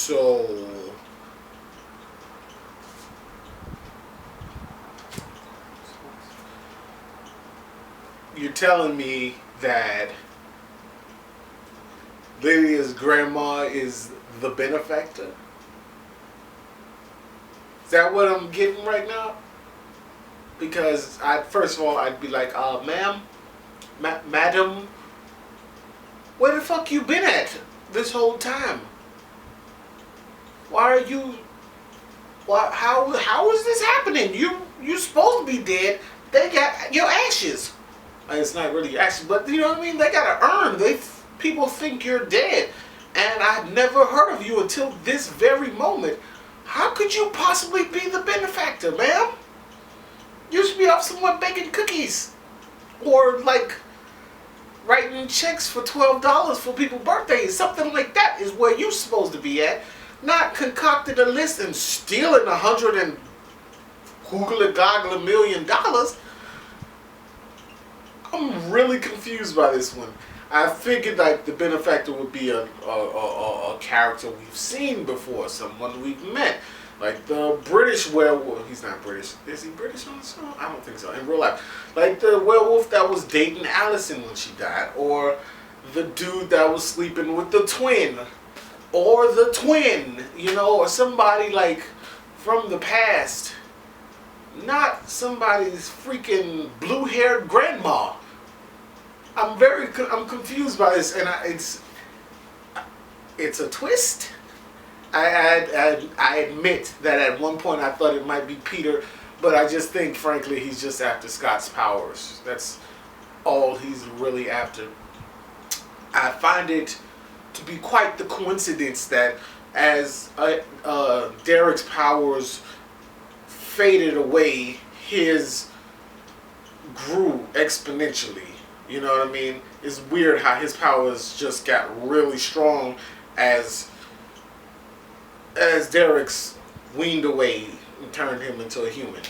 So you're telling me that Lydia's grandma is the benefactor? Is that what I'm getting right now? Because first of all, I'd be like, ma'am, madam, where the fuck you been at this whole time? Why are you? Why? How is this happening? You supposed to be dead. They got your ashes. It's not really ashes, but you know what I mean. They gotta earn. People think you're dead, and I've never heard of you until this very moment. How could you possibly be the benefactor, ma'am? You should be off somewhere baking cookies, or like writing checks for $12 for people's birthdays. Something like that is where you're supposed to be at. Not concocting a list and stealing 100 and googly goggle $1,000,000. I'm really confused by this one. I figured like the benefactor would be a character we've seen before, someone we've met. Like the British werewolf. He's not British. Is he British on the show? I don't think so. In real life. Like the werewolf that was dating Allison when she died. Or the dude that was sleeping with the twin. Or the twin. You know, or somebody like from the past. Not somebody's freaking blue-haired grandma. I'm confused by this, and it's a twist. I admit that at one point I thought it might be Peter, but I just think, frankly, he's just after Scott's powers. That's all he's really after. I find it to be quite the coincidence that as Derek's powers faded away, his grew exponentially. You know what I mean? It's weird how his powers just got really strong as Derek's weaned away and turned him into a human.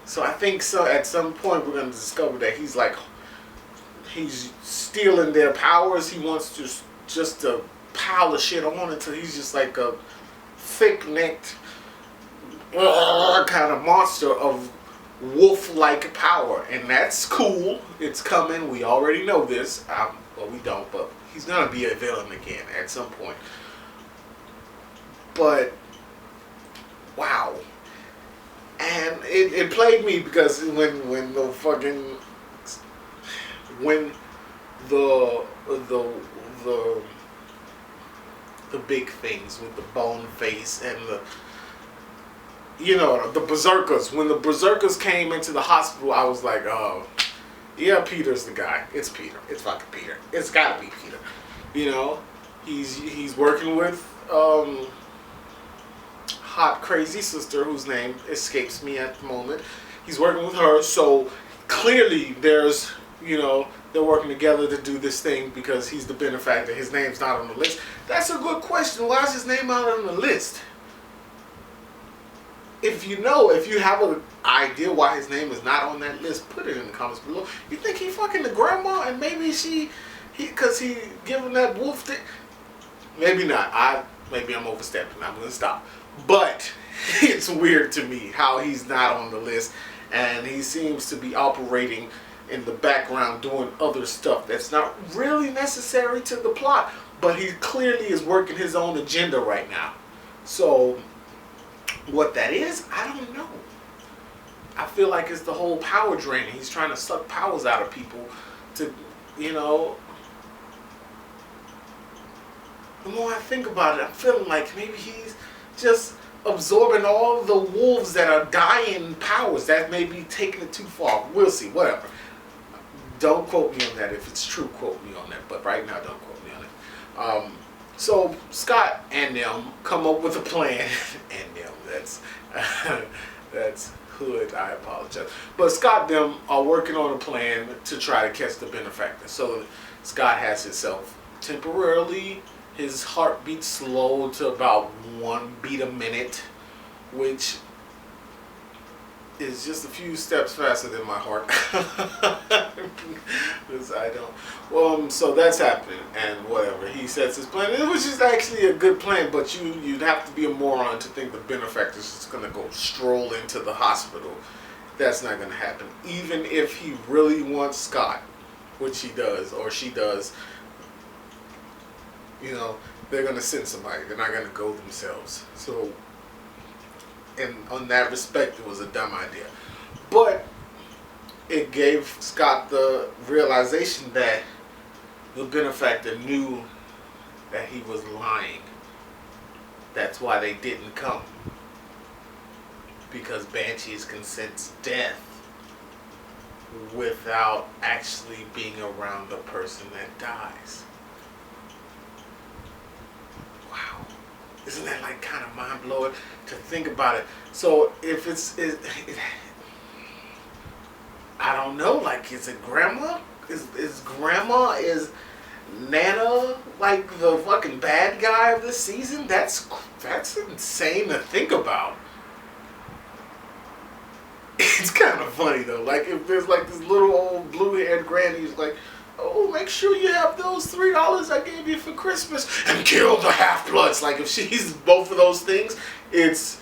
So I think so at some point we're going to discover that he's stealing their powers. He wants to just to pile of shit on until he's just like a thick-necked kind of monster of wolf-like power, and that's cool. It's coming. We already know this. Well, we don't, but he's gonna be a villain again at some point. But wow, and it plagued me because when the big things with the bone face and the berserkers. When the berserkers came into the hospital, I was like, oh, yeah, Peter's the guy. It's Peter. It's fucking Peter. It's gotta be Peter. You know, he's working with hot crazy sister whose name escapes me at the moment. He's working with her, so clearly there's they're working together to do this thing because he's the benefactor. His name's not on the list. That's a good question. Why is his name not on the list? If you have an idea why his name is not on that list, put it in the comments below. You think he fucking the grandma and maybe because he giving that wolf thing? Maybe not. Maybe I'm overstepping. I'm going to stop. But it's weird to me how he's not on the list, and he seems to be operating in the background doing other stuff that's not really necessary to the plot, but he clearly is working his own agenda right now. So what that is, I don't know. I feel like it's the whole power draining. He's trying to suck powers out of people to, the more I think about it, I'm feeling like maybe he's just absorbing all the wolves that are dying powers. That may be taking it too far. We'll see. Whatever. Don't quote me on that. If it's true, quote me on that. But right now, don't quote me on it. So Scott and them come up with a plan. And them, that's hood. I apologize. But Scott and them are working on a plan to try to catch the benefactor. So Scott has himself temporarily, his heartbeat slowed to about 1 beat a minute, which is just a few steps faster than my heart. Because I don't. Well, so that's happening, and whatever. He sets his plan, which is actually a good plan, but you'd have to be a moron to think the benefactor is just going to go stroll into the hospital. That's not going to happen. Even if he really wants Scott, which he does, or she does, you know, they're going to send somebody. They're not going to go themselves. So, and on that respect, it was a dumb idea. But it gave Scott the realization that the benefactor knew that he was lying. That's why they didn't come. Because banshees can sense death without actually being around the person that dies. Wow. Isn't that like kind of mind blowing to think about it? So if I don't know, like, is it grandma? Is Nana like the fucking bad guy of this season? That's insane to think about. It's kind of funny though. Like if there's like this little old blue-haired granny who's like, "Oh, make sure you have those $3 I gave you for Christmas and kill the half-bloods." Like if she's both of those things, it's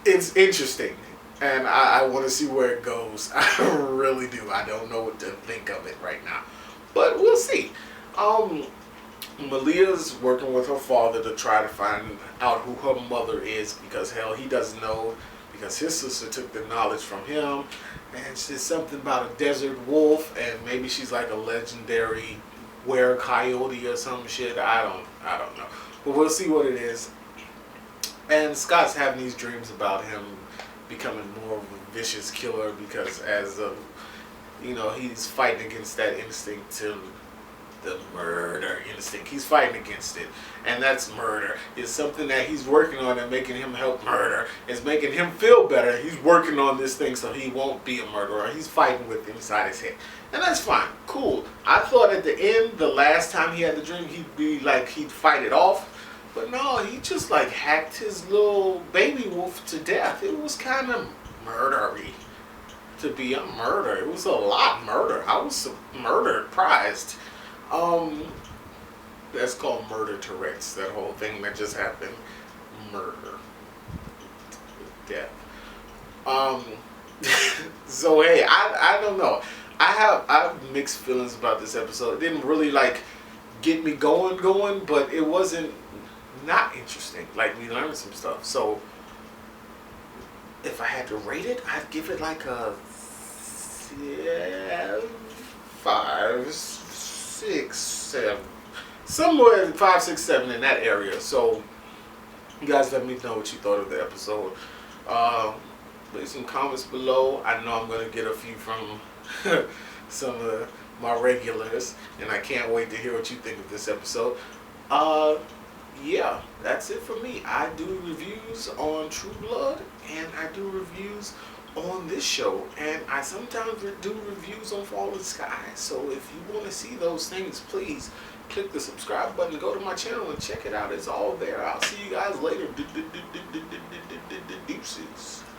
interesting, and I want to see where it goes. I really do. I don't know what to think of it right now, but we'll see. Malia's working with her father to try to find out who her mother is, because hell, he doesn't know, because his sister took the knowledge from him, and she's something about a desert wolf, and maybe she's like a legendary were-coyote or some shit. I don't know, but we'll see what it is. And Scott's having these dreams about him becoming more of a vicious killer, because he's fighting against that instinct to the murder instinct. He's fighting against it, and that's murder. It's something that he's working on and making him help murder. It's making him feel better. He's working on this thing so he won't be a murderer. He's fighting with it inside his head, and that's fine, cool. I thought at the end, the last time he had the dream, he'd fight it off, but no, he just like hacked his little baby wolf to death. It was kind of murdery to be a murder. It was a lot murder. I was murder-prized. That's called murder Tourette's. That whole thing that just happened, murder, death. So hey, I don't know. I have mixed feelings about this episode. It didn't really like get me going, but it wasn't not interesting. Like, we learned some stuff. So if I had to rate it, I'd give it like a 5, 6, 7, somewhere in 5, 6, 7 in that area. So you guys let me know what you thought of the episode. Leave some comments below. I know I'm gonna get a few from some of my regulars, and I can't wait to hear what you think of this episode. Yeah, that's it for me. I do reviews on True Blood, and I do reviews on this show, and I sometimes do reviews on Fallen Skies. So if you want to see those things, please click the subscribe button, go to my channel and check it out. It's all there. I'll see you guys later. Deuces.